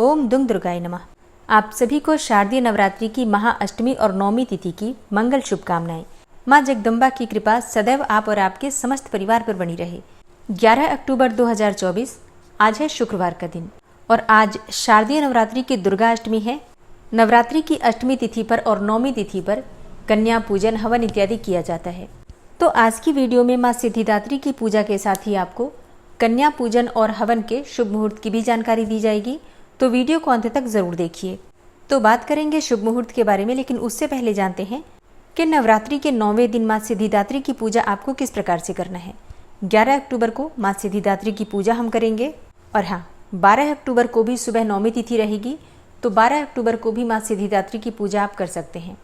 ओम दुंग दुर्गाय नमः। आप सभी को शारदीय नवरात्रि की महाअष्टमी और नौमी तिथि की मंगल शुभकामनाएं। मां जगदम्बा की कृपा सदैव आप और आपके समस्त परिवार पर बनी रहे। 11 अक्टूबर 2024 आज है शुक्रवार का दिन और आज शारदीय नवरात्रि की दुर्गा अष्टमी है। नवरात्रि की अष्टमी तिथि पर और नौमी तिथि पर कन्या पूजन, हवन इत्यादि किया जाता है। तो आज की वीडियो में मां सिद्धिदात्री की पूजा के साथ ही आपको कन्या पूजन और हवन के शुभ मुहूर्त की भी जानकारी दी जाएगी, तो वीडियो को अंत तक जरूर देखिए। तो बात करेंगे शुभ मुहूर्त के बारे में, लेकिन उससे पहले जानते हैं कि नवरात्रि के 9वें दिन मां सिद्धिदात्री की पूजा आपको किस प्रकार से करना है। 11 अक्टूबर को मां सिद्धिदात्री की पूजा हम करेंगे और हाँ, 12 अक्टूबर को भी सुबह नौमी तिथि रहेगी, तो 12 अक्टूबर को भी मां सिद्धिदात्री की पूजा आप कर सकते हैं।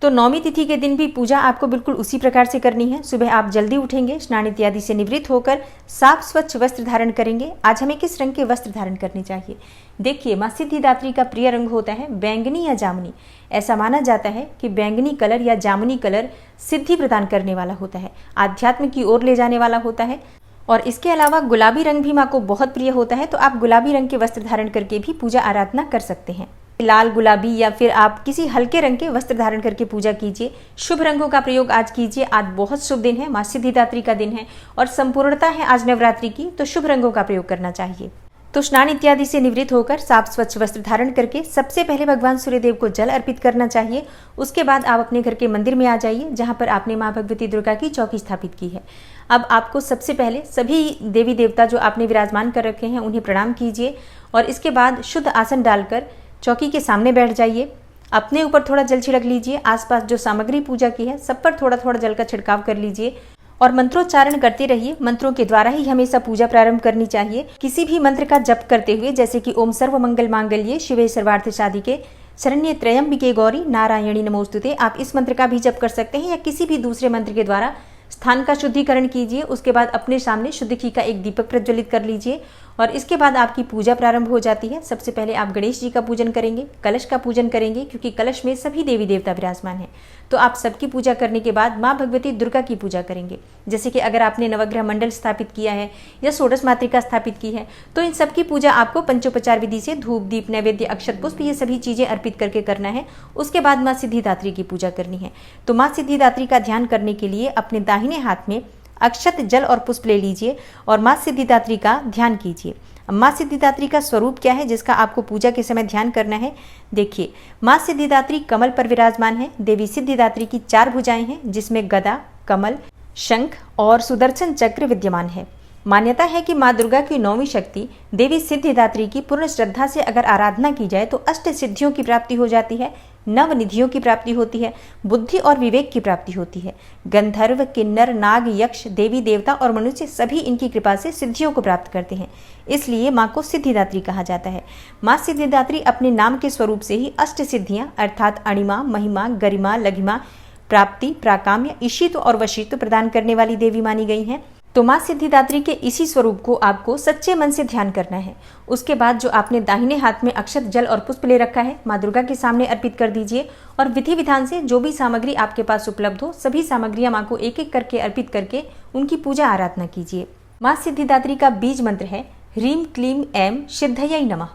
तो नौमी तिथि के दिन भी पूजा आपको बिल्कुल उसी प्रकार से करनी है। सुबह आप जल्दी उठेंगे, स्नान इत्यादि से निवृत्त होकर साफ स्वच्छ वस्त्र धारण करेंगे। आज हमें किस रंग के वस्त्र धारण करने चाहिए? देखिए, मां सिद्धिदात्री का प्रिय रंग होता है बैंगनी या जामुनी। ऐसा माना जाता है कि बैंगनी कलर या जामुनी कलर सिद्धि प्रदान करने वाला होता है, आध्यात्म की ओर ले जाने वाला होता है। और इसके अलावा गुलाबी रंग भी मां को बहुत प्रिय होता है, तो आप गुलाबी रंग के वस्त्र धारण करके भी पूजा आराधना कर सकते हैं। लाल, गुलाबी या फिर आप किसी हल्के रंग के वस्त्र धारण करके पूजा कीजिए। शुभ रंगों का प्रयोग आज कीजिए। आज बहुत शुभ दिन है, मां सिद्धिदात्री का दिन है और संपूर्णता है आज नवरात्रि की, तो शुभ रंगों का प्रयोग करना चाहिए। तो स्नान इत्यादि से निवृत्त होकर साफ स्वच्छ वस्त्र धारण करके सबसे पहले भगवान सूर्यदेव को जल अर्पित करना चाहिए। उसके बाद आप अपने घर के मंदिर में आ जाइए, जहां पर आपने मां भगवती दुर्गा की चौकी स्थापित की है। अब आपको सबसे पहले सभी देवी देवता जो आपने विराजमान कर रखे हैं उन्हें प्रणाम कीजिए और इसके बाद शुद्ध आसन डालकर चौकी के सामने बैठ जाइए। अपने ऊपर थोड़ा जल छिड़क लीजिए। आसपास जो सामग्री पूजा की है सब पर थोड़ा थोड़ा जल का छिड़काव कर लीजिए और मंत्रोच्चारण करते रहिए। मंत्रों के द्वारा ही हमेशा पूजा प्रारंभ करनी चाहिए। किसी भी मंत्र का जप करते हुए, जैसे कि ओम सर्व मंगल मांगल्ये शिवे सर्वार्थ साधिके शरण्ये त्र्यंबिके गौरी नारायणी नमोस्तुते, आप इस मंत्र का भी जप कर सकते हैं या किसी भी दूसरे मंत्र के द्वारा स्थान का शुद्धिकरण कीजिए। उसके बाद अपने सामने शुद्ध घी का एक दीपक प्रज्वलित कर लीजिए और इसके बाद आपकी पूजा प्रारंभ हो जाती है। सबसे पहले आप गणेश जी का पूजन करेंगे, कलश का पूजन करेंगे, क्योंकि कलश में सभी देवी देवता विराजमान हैं। तो आप सबकी पूजा करने के बाद मां भगवती दुर्गा की पूजा करेंगे। जैसे कि अगर आपने नवग्रह मंडल स्थापित किया है या षोडश मातृका स्थापित की है, तो इन सबकी पूजा आपको पंचोपचार विधि से धूप, दीप, नैवेद्य, अक्षत, पुष्प, ये सभी चीजें अर्पित करके करना है। उसके बाद मां सिद्धिदात्री की पूजा करनी है। तो मां सिद्धिदात्री का ध्यान करने के लिए अपने दाहिने हाथ में अक्षत, जल और पुष्प ले लीजिए और मां सिद्धिदात्री का ध्यान कीजिए। मां सिद्धिदात्री का स्वरूप क्या है जिसका आपको पूजा के समय ध्यान करना है? देखिए, मां सिद्धिदात्री कमल पर विराजमान है। देवी सिद्धिदात्री की 4 भुजाएं हैं, जिसमें गदा, कमल, शंख और सुदर्शन चक्र विद्यमान है। मान्यता है कि मां दुर्गा की 9वीं शक्ति देवी सिद्धिदात्री की पूर्ण श्रद्धा से अगर आराधना की जाए तो अष्ट सिद्धियों की प्राप्ति हो जाती है, नव निधियों की प्राप्ति होती है, बुद्धि और विवेक की प्राप्ति होती है। गंधर्व, किन्नर, नाग, यक्ष, देवी देवता और मनुष्य सभी इनकी कृपा से सिद्धियों को प्राप्त करते हैं। इसलिए मां को सिद्धिदात्री कहा जाता है। मां सिद्धिदात्री अपने नाम के स्वरूप से ही अष्ट सिद्धियां अर्थात अणिमा, महिमा, गरिमा, लघिमा, प्राप्ति, प्राकाम्य, ईशित्व और वशीत्व प्रदान करने वाली देवी मानी गई हैं। तो मां सिद्धिदात्री के इसी स्वरूप को आपको सच्चे मन से ध्यान करना है। उसके बाद जो आपने दाहिने हाथ में अक्षत, जल और पुष्प ले रखा है, मां दुर्गा के सामने अर्पित कर दीजिए और विधि विधान से जो भी सामग्री आपके पास उपलब्ध हो सभी सामग्रियां मां को एक एक करके अर्पित करके उनकी पूजा आराधना कीजिए। मां सिद्धिदात्री का बीज मंत्र है ह्रीम क्लीम ऐं सिद्धयै नमः।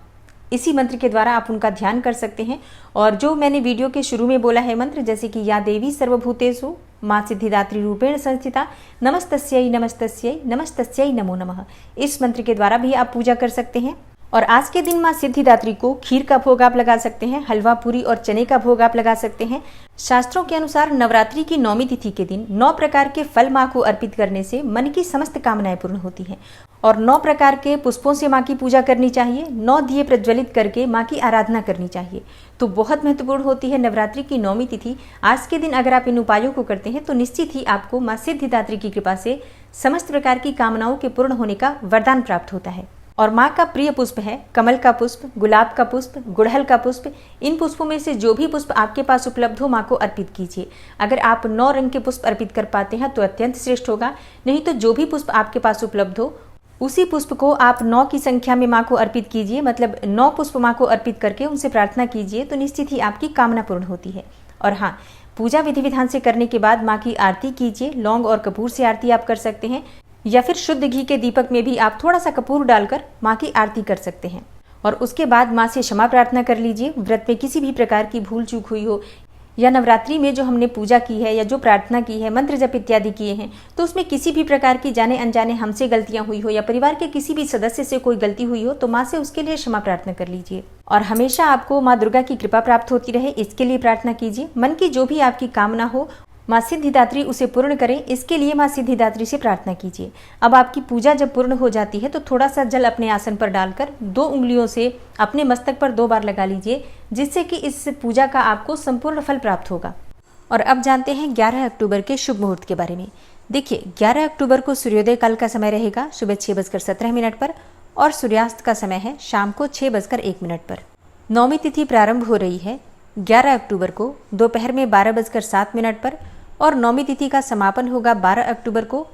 इसी मंत्र के द्वारा आप उनका ध्यान कर सकते हैं। और जो मैंने वीडियो के शुरू में बोला है मंत्र, जैसे कि या देवी सर्वभूतेषु मां सिद्धिदात्री रूपेण संस्थिता नमस्तस्यै नमस्तस्यै नमस्तस्यै नमो नमः, इस मंत्र के द्वारा भी आप पूजा कर सकते हैं। और आज के दिन मां सिद्धिदात्री को खीर का भोग आप लगा सकते हैं, हलवा, पूरी और चने का भोग आप लगा सकते हैं। शास्त्रों के अनुसार नवरात्रि की 9वीं तिथि के दिन 9 प्रकार के फल मां को अर्पित करने से मन की समस्त कामनाएं पूर्ण होती हैं और 9 प्रकार के पुष्पों से मां की पूजा करनी चाहिए। 9 दिए प्रज्वलित करके मां की आराधना करनी चाहिए। तो बहुत महत्वपूर्ण होती है नवरात्रि की 9वीं तिथि। आज के दिन अगर आप इन उपायों को करते हैं तो निश्चित ही आपको मां सिद्धिदात्री की कृपा से समस्त प्रकार की कामनाओं के पूर्ण होने का वरदान प्राप्त होता है। और मां का प्रिय पुष्प है कमल का पुष्प, गुलाब का पुष्प, गुड़हल का पुष्प। इन पुष्पों में से जो भी पुष्प आपके पास उपलब्ध हो मां को अर्पित कीजिए। अगर आप 9 रंग के पुष्प अर्पित कर पाते हैं तो अत्यंत श्रेष्ठ होगा, नहीं तो जो भी पुष्प आपके पास उपलब्ध हो उसी पुष्प को आप 9 की संख्या में मां को अर्पित कीजिए। मतलब 9 पुष्प मां को अर्पित करके उनसे प्रार्थना कीजिए, तो निश्चित ही आपकी कामना पूर्ण होती है। और हाँ, पूजा विधि विधान से करने के बाद मां की आरती कीजिए। लौंग और कपूर से आरती आप कर सकते हैं या फिर शुद्ध घी के दीपक में भी आप थोड़ा सा कपूर डालकर मां की आरती कर सकते हैं। और उसके बाद माँ से क्षमा प्रार्थना कर लीजिए। व्रत में किसी भी प्रकार की भूल चूक हुई हो या नवरात्रि में जो हमने पूजा की है या जो प्रार्थना की है, मंत्र जप इत्यादि किए हैं, तो उसमें किसी भी प्रकार की जाने अनजाने हमसे गलतियां हुई हो या परिवार के किसी भी सदस्य से कोई गलती हुई हो तो माँ से उसके लिए क्षमा प्रार्थना कर लीजिए। और हमेशा आपको माँ दुर्गा की कृपा प्राप्त होती रहे, इसके लिए प्रार्थना कीजिए। मन की जो भी आपकी कामना हो माँ सिद्धिदात्री उसे पूर्ण करें, इसके लिए माँ सिद्धिदात्री से प्रार्थना कीजिए। अब आपकी पूजा जब पूर्ण हो जाती है तो थोड़ा सा जल अपने आसन पर डालकर 2 उंगलियों से अपने मस्तक पर 2 बार लगा लीजिए, जिससे कि इस पूजा का आपको संपूर्ण फल प्राप्त होगा। और अब जानते हैं 11 अक्टूबर के शुभ मुहूर्त के बारे में। देखिए, 11 अक्टूबर को सूर्योदय काल का समय रहेगा सुबह 6:17 पर और सूर्यास्त का समय है शाम को 6:01 पर। नौमी तिथि प्रारंभ हो रही है 11 अक्टूबर को दोपहर में 12:07 पर और नौमी तिथि का समापन होगा 12 अक्टूबर को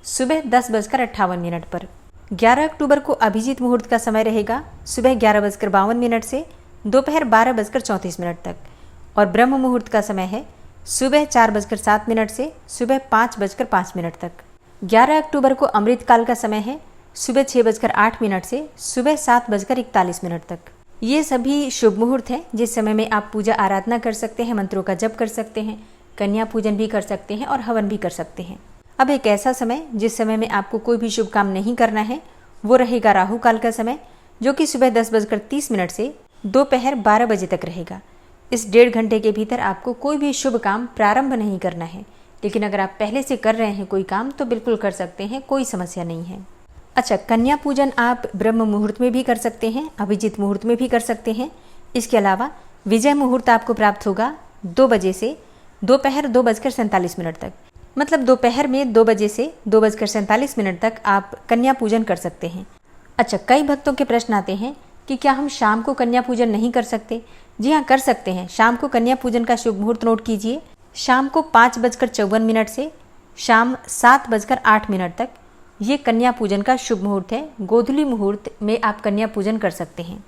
सुबह 10:58 पर। 11 अक्टूबर को अभिजीत मुहूर्त का समय रहेगा सुबह 11:52 से दोपहर 12:34 तक और ब्रह्म मुहूर्त का समय है सुबह 4:07 से सुबह 5:05 तक। 11 अक्टूबर को अमृत काल का समय है सुबह 6:08 से सुबह 7:41 तक। ये सभी शुभ मुहूर्त हैं जिस समय में आप पूजा आराधना कर सकते हैं, मंत्रों का जप कर सकते हैं, कन्या पूजन भी कर सकते हैं और हवन भी कर सकते हैं। अब एक ऐसा समय जिस समय में आपको कोई भी शुभ काम नहीं करना है वो रहेगा राहु काल का समय, जो कि सुबह 10:30 से दोपहर 12 बजे तक रहेगा। इस 1.5 घंटे के भीतर आपको कोई भी शुभ काम प्रारंभ नहीं करना है, लेकिन अगर आप पहले से कर रहे हैं कोई काम तो बिल्कुल कर सकते हैं, कोई समस्या नहीं है। अच्छा, कन्या पूजन आप ब्रह्म मुहूर्त में भी कर सकते हैं, अभिजीत मुहूर्त में भी कर सकते हैं। इसके अलावा विजय मुहूर्त आपको प्राप्त होगा 2 बजे से दोपहर 2:47 तक। मतलब दोपहर में 2 बजे से 2:47 तक आप कन्या पूजन कर सकते हैं। अच्छा, कई भक्तों के प्रश्न आते हैं कि क्या हम शाम को कन्या पूजन नहीं कर सकते? जी हाँ, कर सकते हैं। शाम को कन्या पूजन का शुभ मुहूर्त नोट कीजिए। शाम को 5:54 से शाम 7:08 तक ये कन्या पूजन का शुभ मुहूर्त है। गोधूली मुहूर्त में आप कन्या पूजन कर सकते हैं।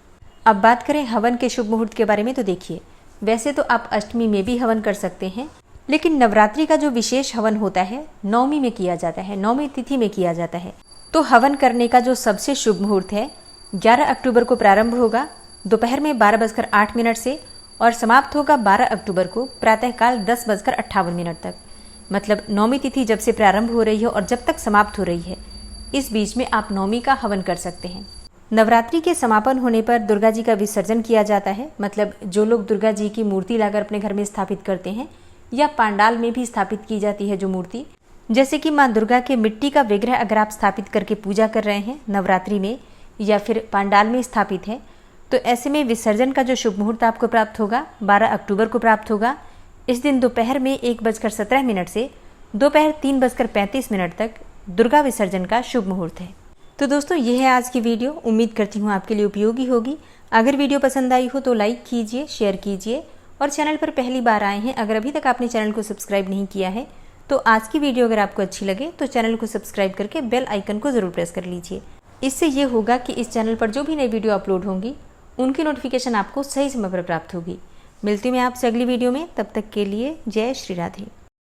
अब बात करें हवन के शुभ मुहूर्त के बारे में, तो देखिए, वैसे तो आप अष्टमी में भी हवन कर सकते हैं, लेकिन नवरात्रि का जो विशेष हवन होता है नौमी में किया जाता है, नौमी तिथि में किया जाता है। तो हवन करने का जो सबसे शुभ मुहूर्त है 11 अक्टूबर को प्रारंभ होगा दोपहर में 12:08 से और समाप्त होगा 12 अक्टूबर को प्रातःकाल 10:58 तक। मतलब नौमी तिथि जब से प्रारंभ हो रही है और जब तक समाप्त हो रही है, इस बीच में आप नौमी का हवन कर सकते हैं। नवरात्रि के समापन होने पर दुर्गा जी का विसर्जन किया जाता है। मतलब जो लोग दुर्गा जी की मूर्ति लाकर अपने घर में स्थापित करते हैं या पांडाल में भी स्थापित की जाती है जो मूर्ति, जैसे कि माँ दुर्गा के मिट्टी का विग्रह अगर आप स्थापित करके पूजा कर रहे हैं नवरात्रि में या फिर पांडाल में स्थापित है, तो ऐसे में विसर्जन का जो शुभ मुहूर्त आपको प्राप्त होगा 12 अक्टूबर को प्राप्त होगा। इस दिन दोपहर में 1:17 से दोपहर 3:35 तक दुर्गा विसर्जन का शुभ मुहूर्त है। तो दोस्तों, ये है आज की वीडियो। उम्मीद करती हूँ आपके लिए उपयोगी होगी। अगर वीडियो पसंद आई हो तो लाइक कीजिए, शेयर कीजिए और चैनल पर पहली बार आए हैं, अगर अभी तक आपने चैनल को सब्सक्राइब नहीं किया है तो आज की वीडियो अगर आपको अच्छी लगे तो चैनल को सब्सक्राइब करके बेल आइकन को ज़रूर प्रेस कर लीजिए। इससे ये होगा कि इस चैनल पर जो भी नई वीडियो अपलोड होंगी उनकी नोटिफिकेशन आपको सही समय पर प्राप्त होगी। मिलती हूँ मैं आपसे अगली वीडियो में, तब तक के लिए जय श्री राधे।